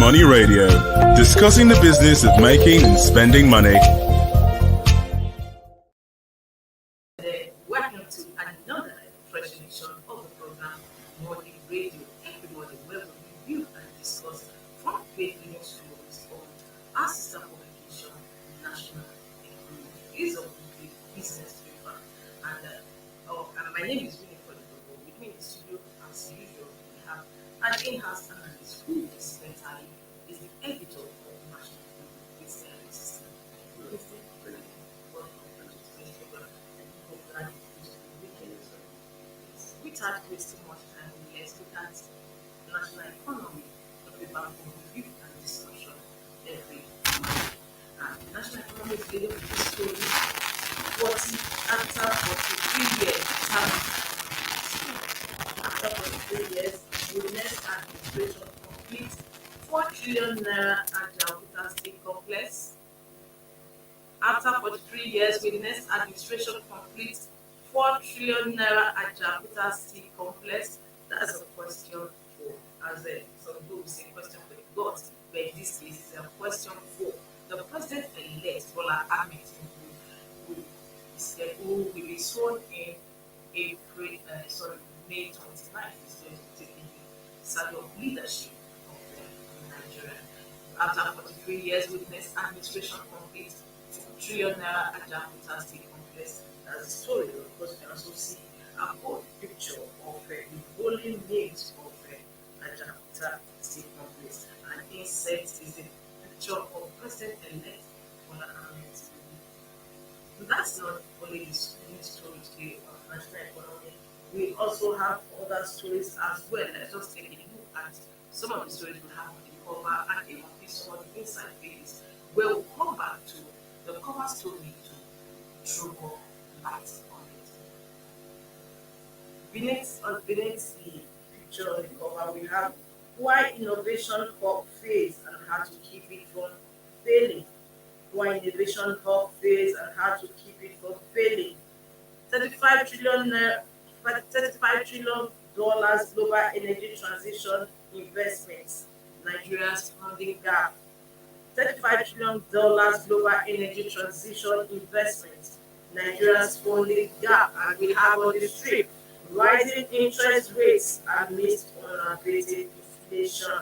Money Radio, discussing the business of making and spending money. Welcome to another fresh edition of the program Money Radio. Everybody, where we review and discuss from great news stories on our sister publication, National Economy. Is a weekly business paper, and my name is Winnie Kolibogo. With me in the studio, as usual, we have an in-house analyst who incidentally is the editor of National Economy. Christian Assistant. Without wasting much time, let's look at national economy, the paper for review and discussion every month. And the national economy is dealing with this story 40 after 43 years, Wilderness Administration complete 4 trillion naira at Jakarta State Complex. After 43 years, Wilderness Administration completes 4 trillion naira at Jakarta Steel Complex. That's a question for, as some people will say, question for the gods, but in this case, it's a question for the president-elect Bola Ahmed Tinubu, who will be sworn in May 29th. He's going to take the saddle of leadership of Nigeria. After 43 years, Witness Administration completes 4 trillion naira at Jakarta Steel Complex. That's the story. Of course, you can also see a whole picture of the rolling names of Jakarta Steel Complex. And insert is a picture of President-elect Bola Ahmed Tinubu. That's not only the news story today on national economy. We also have other stories as well. Let's just take a look at some of the stories we have on the cover and even some of the inside pages where we'll come back to the cover story to throw more light on it. Beneath the picture on the cover, we have why Innovation Hub fails and how to keep it from failing. Why Innovation Hub fails and how to keep it from failing. $35 trillion global energy transition investments. Nigeria's funding gap. $35 trillion global energy transition investments. Nigeria's funding gap, and we have on the strip rising interest rates amidst unabated inflation.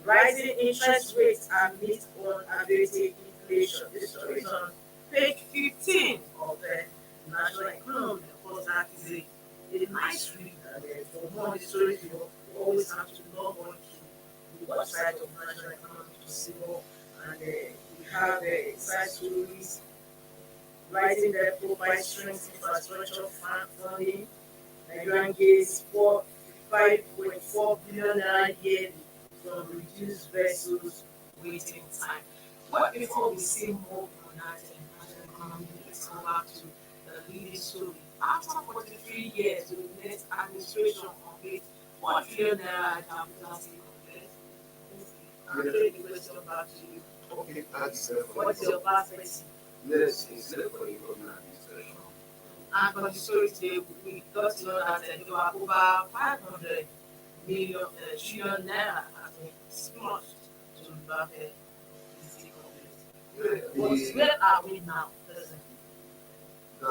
Rising interest rates amidst unabated inflation. This story is on page 15 of the National Economy. Of course, that is a nice read. For more of the stories, you always have to log on to the website of National Economy to see more. And we have inside stories. Rising their profile strength infrastructure funding. Nigerian gains for 5.4 billion naira yearly from reduced vessels waiting time. But before we see more on that national economy, let's go back to the leading story. After 43 years, the next administration completes 4 trillion naira at Jakarta Steel Complex. I'll throw the question back to you. Okay, that's What's your perspective? yes, it's for the government administration. And for the story today, we got to know that there were over 500 trillion naira has been splashed to revive the steel complex. But where are we now, presently? The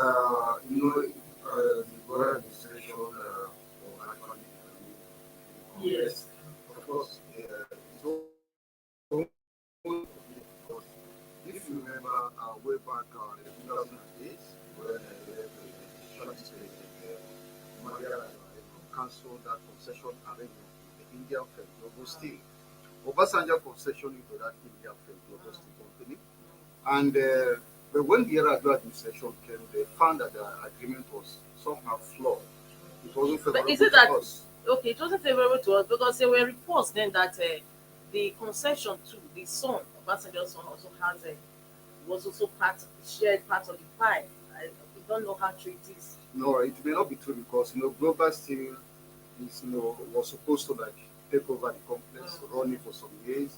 government administration for economic Yes. of course, it's all because if you remember way back in 2008, when the Short President Maria cancelled that concession arrangement with the Indian Firm Global Steel. Obasanjo concession into that Indian Firm Global Steel company. And but when the Yar'Adua administration came, they found that the agreement was somehow flawed. It wasn't favorable But is it that to us. okay? It wasn't favorable to us because there were reports then that the concession to the son, Obasanjo's son, also has was also shared part of the pie. We don't know how true it is. No, it may not be true because Global Steel is was supposed to like take over the complex, run it for some years.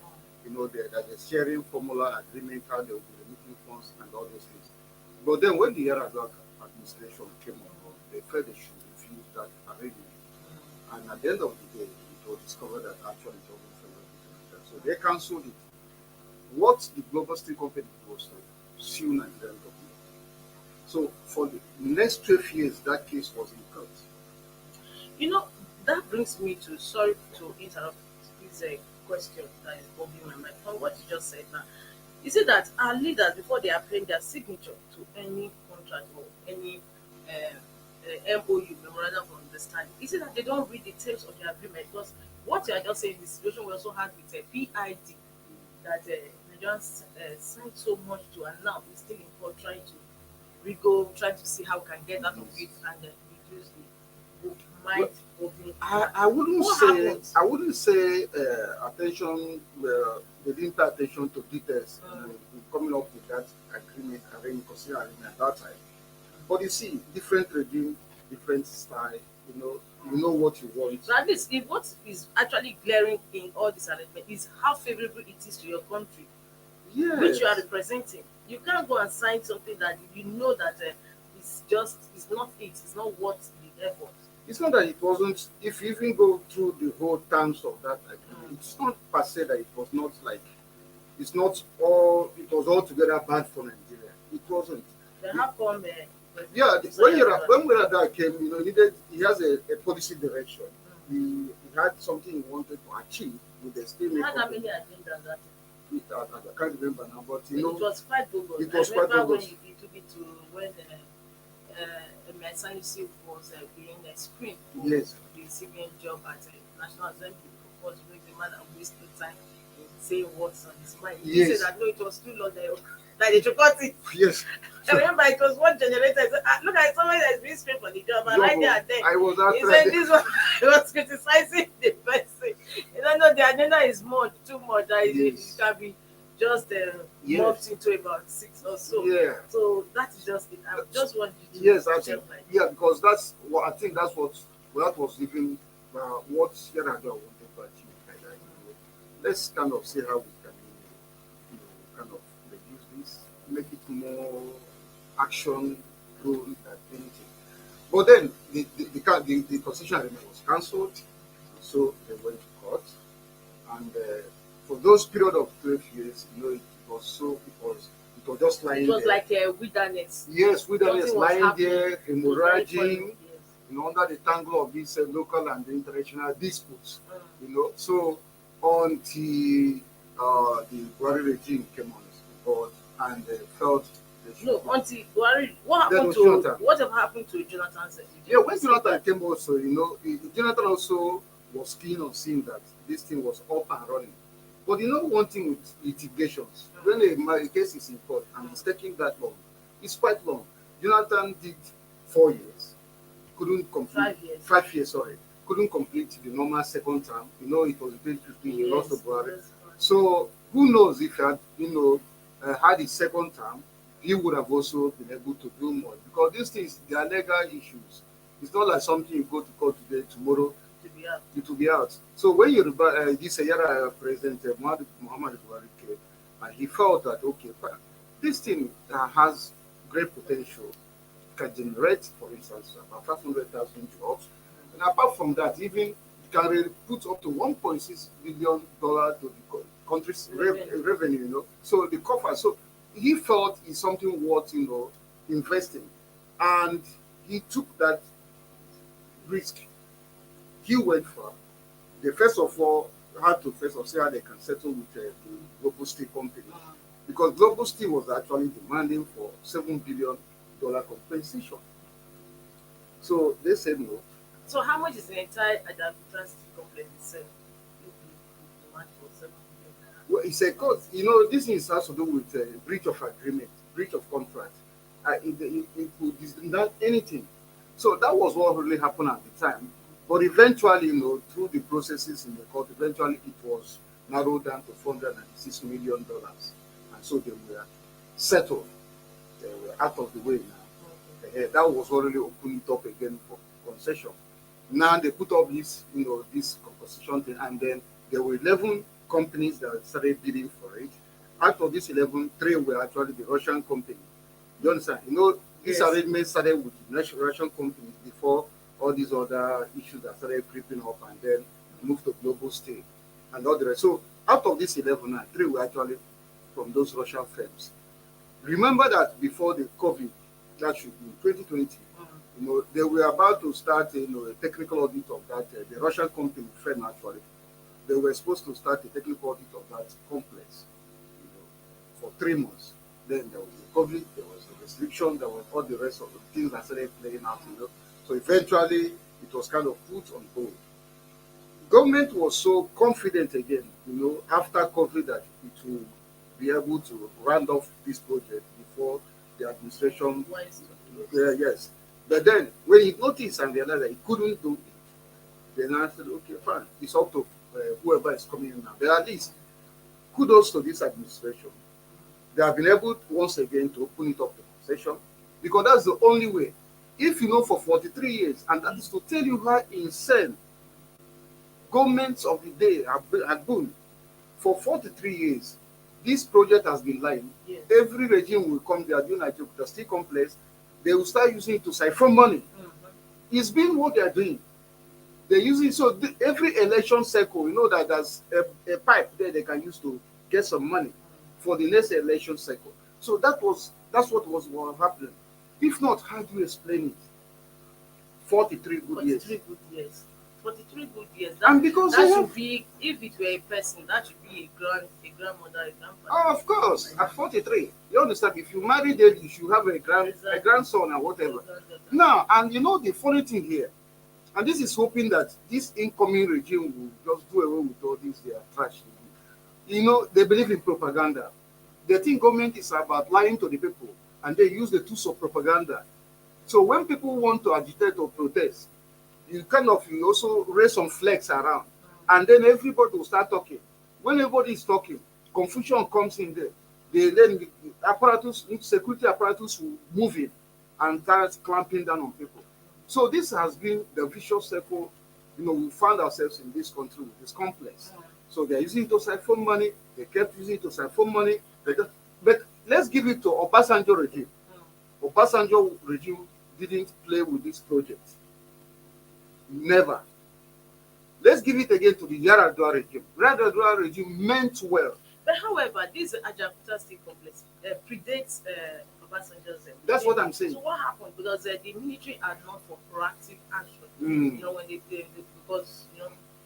There's a sharing formula agreement, how they will be remitting funds and all those things. But then when the Yar'Adua administration came on board, they felt they should refuse that arrangement. And at the end of the day, it was discovered that actually it wasn't favorable to Nigeria. So they cancelled it. What the global steel company did was to sue Nigerian government. So for the next 12 years, that case was in court. You know, that brings me to, sorry to interrupt this question that is bothering my mind from what you just said now. Is it that our leaders, before they append their signature to any contract or any MOU, memorandum of understanding, is it that they don't read the terms of the agreement? Because what you are just saying, the situation we also had with PID, that Nigerians signed so much to, and now we're still in court trying to trying to see how we can get out of it and reduce the might of the. I wouldn't What say happens? I wouldn't say attention. They didn't pay attention to details in coming up with that arrangement, consider arrangement at that time. But you see, different regime, different style. You know what you want. So at least if what is actually glaring in all this arrangement is how favorable it is to your country, which you are Yes. representing. You can't go and sign something that you know that it's not worth the effort. It's not that it wasn't. If you even go through the whole terms of that agreement, it's not per se that it was not like. It's not all. It was altogether bad for Nigeria. It wasn't. Then how come Yeah, when Werada came, he has a policy direction. He had something he wanted to achieve with the steel you had that making. many agendas that I can't remember now, but it was quite bogus. it was I quite remember when bogus. you took it to when Mesa Yusuf was being screened for Yes. the civilian job at National Assembly. Of course, make the man and waste no time in saying what's on his mind. He Yes. said that no, it was too long that they should cut it. Yes. I remember it was one generator. I said, look at somebody that's being screened for the job, and right there and then. I was He after said this one he was criticizing the person. You don't know the agenda is too much that Yes. it can be just Yes. morphed into about 6 or so. Yeah. So that is just it. I just want you to Yes, I check think like because that's what I think that's what that was even what Yar'Adua wanted to achieve by that. Let's kind of see how we can kind of reduce this, make it more action prone than anything. But then the constitutional agreement was cancelled, so they went to court, and for those period of 12 years, it was just lying it was there. like a wilderness. Yes, wilderness Nothing was lying happening. there, It was very funny. hemorrhaging, under the tangle of these local and international disputes. Yes. So until the Buhari regime came on board and felt they should. No, until Buhari, what Then happened was to Jonathan. whatever happened to Jonathan's? Yeah, when Jonathan came also, Jonathan also was keen on seeing that this thing was up and running. But one thing with litigations, when a case is in court and it's taking that long, it's quite long. Jonathan did 4 years, couldn't complete 5 years. 5 years, sorry, couldn't complete the normal second term. It was 2015, he lost to Buhari. Yes. So who knows if he had, had his second term, he would have also been able to do more because these things they are legal issues. It's not like something you go to court today, tomorrow To be out. it will be out. So when this Yara President Muhammad Buhari came, and he felt that okay, fine, this thing has great potential, can generate, for instance, about 500,000 jobs, and apart from that, even can put up to $1.6 billion to the country's revenue. So the coffers. So he felt it's something worth investing, and he took that risk. He went for. They first of all had to see how they can settle with the Global Steel Company, because Global Steel was actually demanding for $7 billion compensation. So they said no. So how much is the entire Adaptation complex itself? Demand for 7 billion. Well, it's a cause. This is has to do with breach of agreement, breach of contract. It could be not anything. So that was what really happened at the time. But eventually, through the processes in the court, eventually it was narrowed down to $496 million. And so they were settled. They were out of the way now. That was already opened it up again for concession. Now they put up this, this concession thing, and then there were 11 companies that started bidding for it. Out of these 11, 3 were actually the Russian company. You understand? This Yes. arrangement started with the Russian companies before all these other issues that started creeping up, and then moved to Global Steel and all the rest. So Out of this 11 now, 3 were actually from those Russian firms. Remember that before the COVID, that should be 2020, they were about to start a technical audit of that, the Russian company firm actually. They were supposed to start a technical audit of that complex for 3 months. Then there was the COVID, there was the restriction, there was all the rest of the things that started playing out. So eventually, it was kind of put on hold. Government was so confident again, after COVID that it will be able to round off this project before the administration. Yes. But then, when he noticed and realized that he couldn't do it, then I said, okay, fine, it's up to whoever is coming in now. But at least, kudos to this administration. They have been able, once again, to open it up to concession, because that's the only way. If for 43 years, and that is to tell you how insane governments of the day have been. For 43 years, this project has been lying. Yes. Every regime will come there, do Nigeria, the steel complex, they will start using it to siphon money. It's been what they are doing. They use it, so every election cycle, that there's a pipe there they can use to get some money for the next election cycle. So that's what was happening. If not, how do you explain it? 43 good years. 43 good years. 43 good years. And because that should be, if it were a person, that should be a grandmother, a grandfather. Oh, of course, at 43. You understand? If you marry them, you should have a grandson or whatever. Now, and the funny thing here, and this is hoping that this incoming regime will just do away with all this their trash. They believe in propaganda. They think government is about lying to the people, and they use the tools of propaganda. So when people want to agitate or protest, you also raise some flags around, and then everybody will start talking. When everybody is talking, confusion comes in there. Then the security apparatus will move in and start clamping down on people. So this has been the vicious circle. We found ourselves in this country, this complex. So they're using it to siphon money. They kept using it to siphon money. But let's give it to Obasanjo regime. Obasanjo regime didn't play with this project. Never. Let's give it again to the Yar'Adua regime. Yar'Adua regime meant well. But however, this Ajaokuta State Complex predates Obasanjo's. That's what I'm saying. So what happened? Because the military are not for proactive action. When they because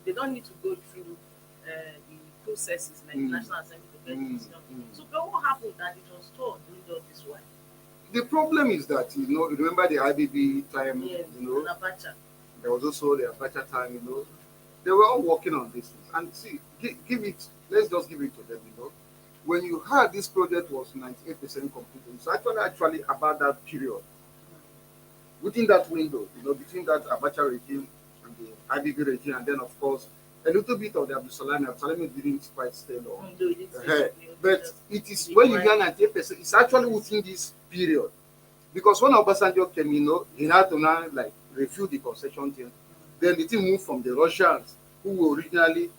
they don't need to go through the processes like National Assembly to get this. So but what happened that it was told doing all this while? The problem is that remember the IBB time, Yes, and Abacha. There was also the Abacha time, they were all working on this. And see, let's just give it to them, When you heard this project was 98% completed, it's actually about that period. Within that window, between that Abacha regime and the IBB regime, and then of course a little bit of the Abdulsalami. Abdulsalami didn't quite stay long. But it is when you hear 98%, it's actually within this period. Because when Obasanjo came, he had to now refute the concession thing. Then the thing moved from the Russians, who were originally,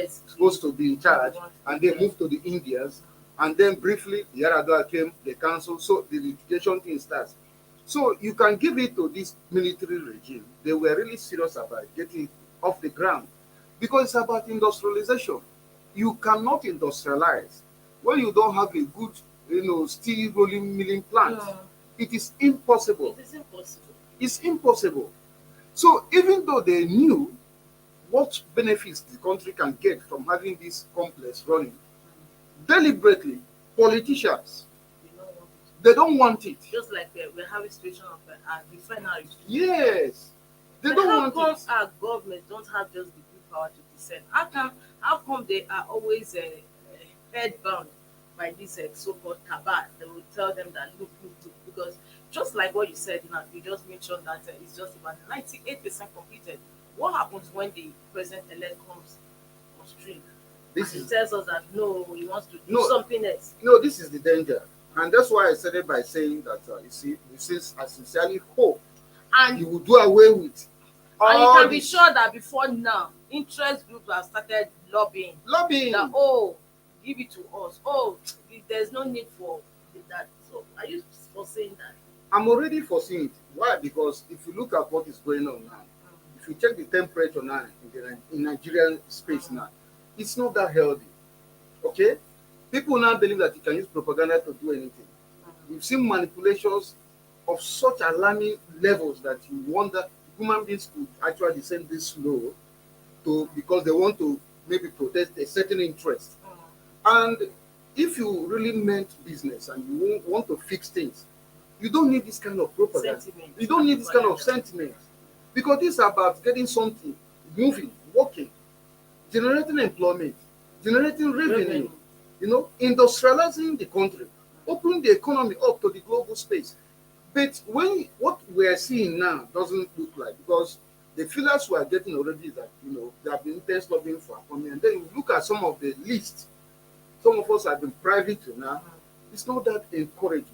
supposed to be in charge, and they moved to the Indians. And then briefly, the Yar'Adua came, the council, so the litigation thing starts. So you can give it to this military regime. They were really serious about getting it off the ground. Because it's about industrialization. You cannot industrialize when you don't have a good, steel rolling milling plant. It is impossible. It is impossible. It's impossible. So even though they knew what benefits the country can get from having this complex running, deliberately, politicians, they don't want it. Just like we're having a situation of a refinery. Yes. They don't want it. How come our government don't have just the good power to decide? How come they are always headbound by this so-called cabal? They will tell them that look, because just like what you said now, you just mentioned that it's just about 98% completed. What happens when the president-elect comes on stream? He tells us that no, he wants to do something else. No, this is the danger. And that's why I started by saying that, I sincerely hope and you will do away with. And you can be sure that before now, interest groups have started lobbying. That, give it to us. There's no need for that. So are you foreseeing that? I'm already foreseeing it. Why? Because if you look at what is going on now, if you check the temperature now in Nigerian space now, it's not that healthy. Okay? People now believe that you can use propaganda to do anything. We've seen manipulations of such alarming levels that you wonder human beings could actually send this slow to because they want to maybe protect a certain interest. And if you really meant business and you want to fix things, you don't need this kind of propaganda. Sentiment. You don't need this kind of sentiment because this is about getting something moving, working, generating employment, generating revenue, industrializing the country, opening the economy up to the global space. But when what we are seeing now doesn't look like because the feelers we are getting already is that they have been intense lobbying for economy, and then you look at some of the lists, some of us have been private to now. It's not that encouraging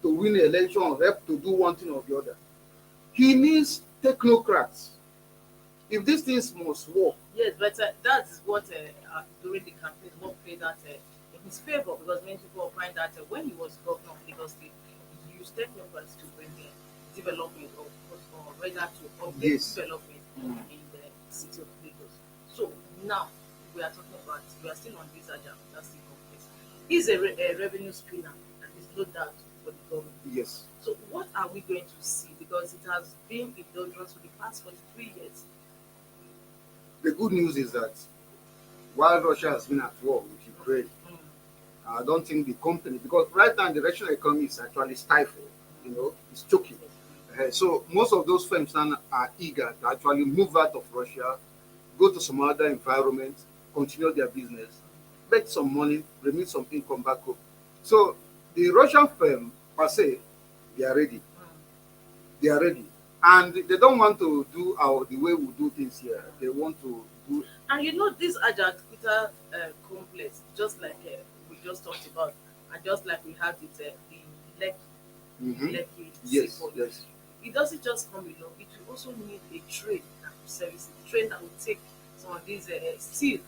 to win an election or help to do one thing or the other. He needs technocrats. If these things must work. Yes, but that is what during the campaign, what played that in his favor, because many people find that when he was governor of Lagos State, he used technocrats to bring development or rather to update development in the city of Lagos. So now we are talking about, we are still on this agenda, that's the complex. He's a revenue spinner, and there's no doubt for the government. Yes. So what are we going to see? Because it has been in doldrums for the past 43 years. The good news is that while Russia has been at war with Ukraine, I don't think the company, because right now the Russian economy is actually stifled, it's choking. So most of those firms now are eager to actually move out of Russia, go to some other environment, continue their business, make some money, remit some income back home. So the Russian firm, per se, they are ready. They are ready. And they don't want to do the way we do things here. They want to do. And this Ajaokuta complex, just like we just talked about, and just like we have it, the Lekki Yes, seaport. yes. It doesn't just come along. It will also need a train that will service it. Train that will take some of these steel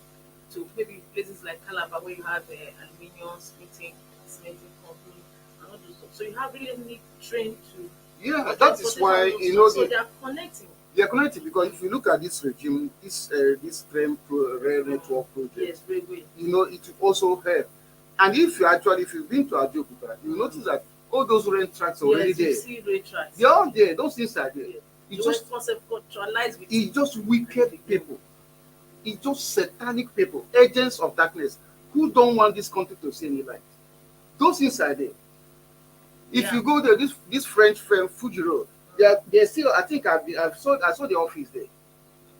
to maybe places like Calabar, where you have aluminium, cementing company, and all those stuff. So you have really need train to. Yeah, that is why so they are connecting. They are connected because if you look at this regime, this train rail network project, yes, railway. It will also help. And if you've been to Ajaokuta, you notice that all those rail tracks are already there. You see rail tracks. They're all there. Those things are there. It's just wicked people. It's just satanic people, agents of darkness who don't want this country to see any light. Those things are there. If you go there, this French firm Fujiro, they're still. I think I saw the office there.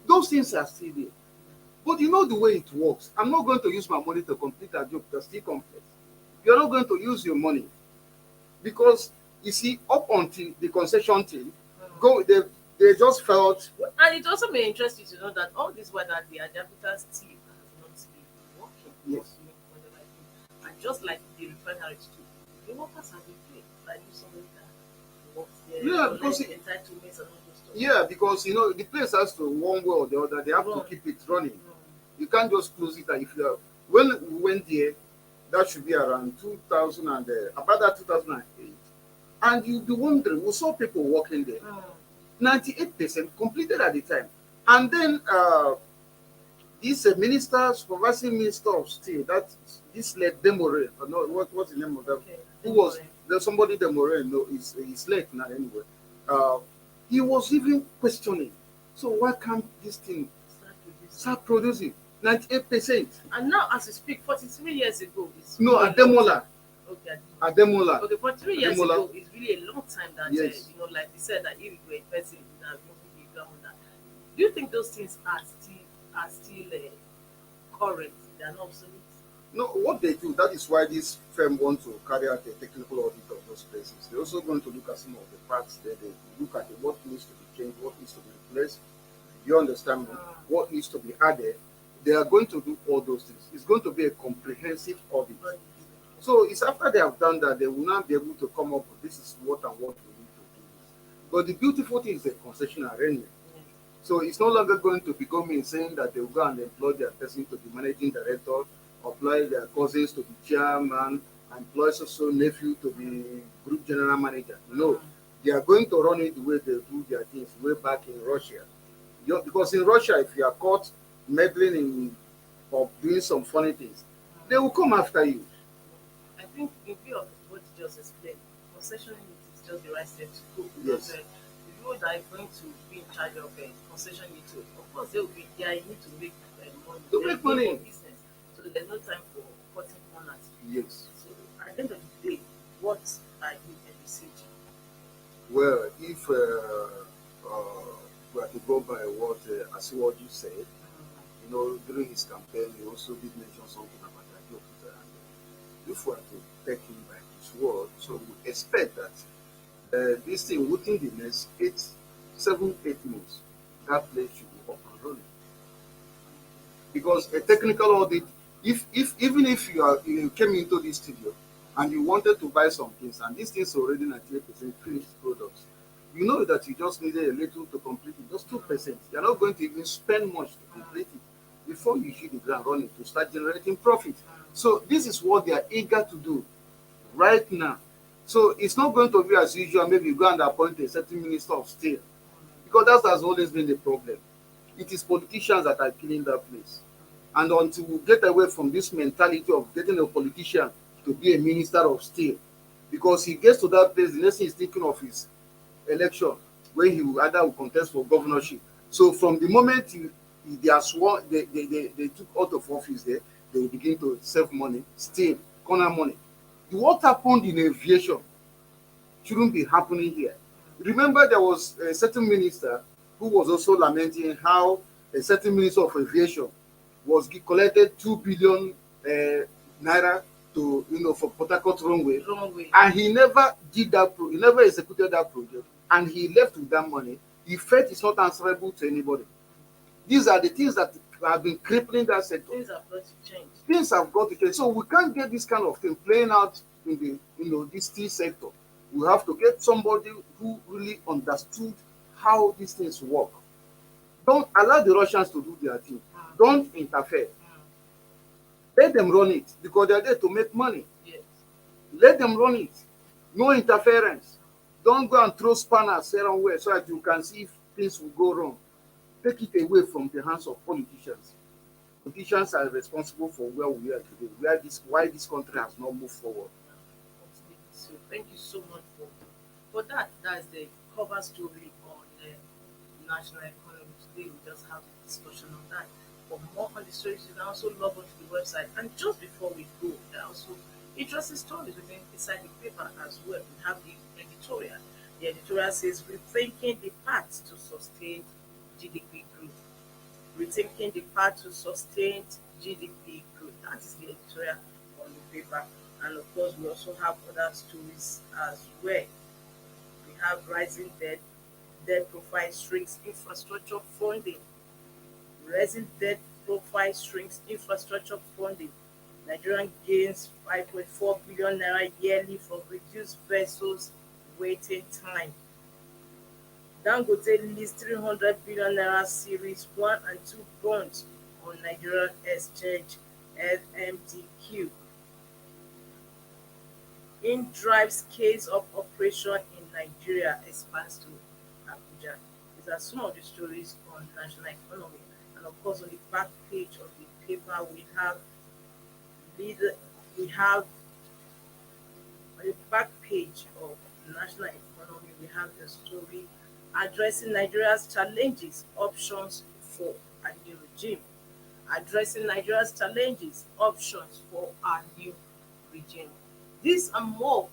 Those things are still there. But you know the way it works. I'm not going to use my money to complete a job that's still complex. You're not going to use your money because you see, up until the concession thing, they just felt. And it also may interest you to know that all this while that the Ajaokuta steel has not been working. Yes. And just like the refineries too, the workers have been paid. I knew somebody that works there. Yeah, because entitlements and all those stuff. Yeah, because the place has to one way or the other. They have to keep it running. You can't just close it. And if you when we went there, that should be around 2000 and about that 2008, and you'll be wondering, we saw people working there. 98% completed at the time, and then this supervising minister of steel, this late Demore, what's the name of that? Okay. Who was there? Somebody Demore? No, he's late now anyway. He was even questioning. So why can't this thing start producing? 98%. And now, as we speak, 43 years ago, no, Ademola. Okay. Ademola. Okay, 43 years ago is really a long time. That yes. Like we said, that if you were a person that maybe grandmother, do you think those things are still current? They are not obsolete. No, what they do, that is why this firm wants to carry out a technical audit of those places. They're also going to look at some of the parts there. They look at what needs to be changed, what needs to be replaced. You understand me? What needs to be added. They are going to do all those things. It's going to be a comprehensive audit. So it's after they have done that, they will now be able to come up with this is what and what we need to do. But the beautiful thing is the concession arrangement. So it's no longer going to be coming saying that they will go and employ their person to be managing director, apply their cousins to be chairman, employ also nephew to be group general manager. No, they are going to run it the way they do their things way back in Russia. Because in Russia, if you are caught meddling in or doing some funny things, they will come after you. I think in view of what you just explained, concessioning is just the right step to go. Yes. Because the people that are going to be in charge of concession to, of course, they will be there. You need to make money. To There's make no money. more business. So there's no time for cutting corners. Yes. So at the end of the day, what are you envisaging? Well, if we are to go by what Asiwaju said, you know, during his campaign, he also did mention something about Ajaokuta. And if we are to take him by his word, so we expect that this thing within the next 7-8 months, that place should be up and running. Because a technical audit, even if you came into this studio and you wanted to buy some things, and these things are already 98% finished products, you know that you just needed a little to complete it, just 2%. You're not going to even spend much to complete it before you hit the ground running to start generating profit. So this is what they are eager to do right now. So it's not going to be as usual, maybe you go and appoint a certain minister of steel, because that has always been the problem. It is politicians that are killing that place. And until we get away from this mentality of getting a politician to be a minister of steel, because he gets to that place, the next thing he's thinking of is election, where he will either contest for governorship. So from the moment they are sworn, they took out of office there, they will begin to save money, steal, corner money. What happened in aviation shouldn't be happening here. Remember, there was a certain minister who was also lamenting how a certain minister of aviation was collected 2 billion naira to, for Port Harcourt runway, and he never did that. He never executed that project, and he left with that money. He felt it's not answerable to anybody. These are the things that have been crippling that sector. Things have got to change. Things have got to change. So we can't get this kind of thing playing out in the this steel sector. We have to get somebody who really understood how these things work. Don't allow the Russians to do their thing. Don't interfere. Let them run it, because they're there to make money. Yes. Let them run it. No interference. Don't go and throw spanners somewhere so that you can see if things will go wrong. Take it away from the hands of politicians. Politicians are responsible for where we are today, why this country has not moved forward. So thank you so much for that. That's the cover story on the national economy today. We just have a discussion on that. For more on the stories, you can also log on to the website. And just before we go, there are also interesting stories within inside the paper as well. We have the editorial. The editorial says, rethinking the path to sustained GDP growth. Rethinking the path to sustained GDP growth. That is the editorial on the paper. And of course, we also have other stories as well. We have rising debt profile shrinks infrastructure funding. Rising debt profile shrinks infrastructure funding. Nigerian gains 5.4 billion naira yearly from reduced vessels waiting time. Dangote lists 300 billion naira series 1 and 2 bonds on Nigerian exchange FMDQ. In drives case of operation in Nigeria expands to Abuja. These are some of the stories on national economy. And of course, on the back page of the paper, we have on the back page of national economy, we have the story addressing Nigeria's challenges, options for a new regime. Addressing Nigeria's challenges, options for a new regime. These and more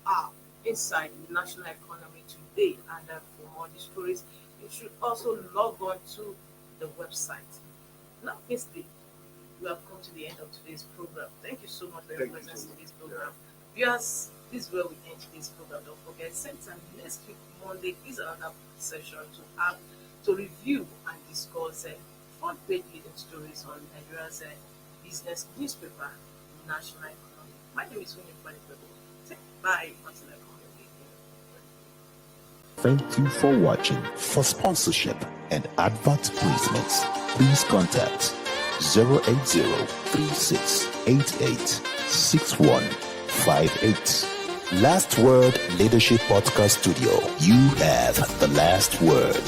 are inside the national economy today. And for more of the stories, you should also log on to the website. Now, Kingsley, we have come to the end of today's program. Thank you so much for your presence in this program. Viewers, this is where we end today's program. Don't forget, same time next week, Monday, is another session to review and discuss front page leading stories on Nigeria's business newspaper, national economy. My name is Winnie Kwanikwebo. Bye until I come again. Thank you for watching. For sponsorship and advert placements, please contact 080-3688-6158. Last Word Leadership Podcast Studio. You have the last word.